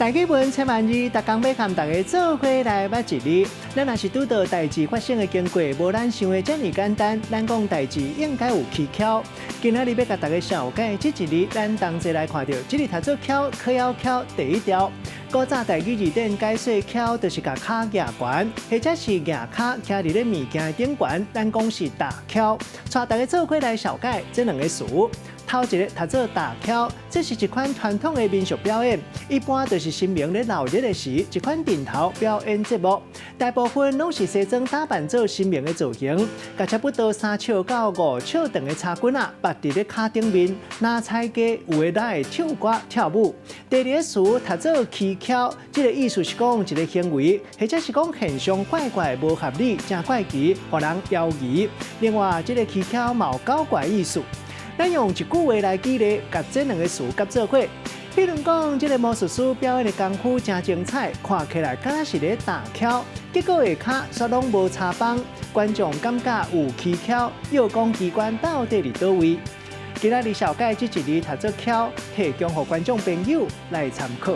大家问千万二，逐工要和大家做伙来捌一日。咱若是拄到代志发生的经过，无咱想的这么简单。咱讲代志应该有技巧。今仔日要甲大家详解这一日，咱同齐来看到这日读做巧，考要巧第一条。古早台语字典解说巧，就是甲脚举悬，或者是举脚徛伫咧物件的顶悬，咱讲是打巧。带大家做伙来详解这两个词。头一个读做打巧，这是一款传统的民俗表演，一般就是新明咧闹热的时，一款顶头表演节目。大部分拢是西装打扮做新明的造型，甲差不多3尺到5尺长的插棍啊，绑伫咧脚顶面，拿菜鸡有的来唱歌跳舞。第二个词读做蹊跷，这个意思是讲一个行为，或者是讲现象怪怪无合理，真怪奇，互人犹疑。另外，这个蹊跷嘛有搞怪意思。咱用一句话来举例，甲这两个词夹做伙。比如讲，这个魔术师表演的功夫真精彩，看起来敢若是咧打巧，结果下骹却拢无插帮，观众感觉有蹊跷，又讲机关到底伫倒位。今仔日小解这一日读做巧，提供予观众朋友来参考。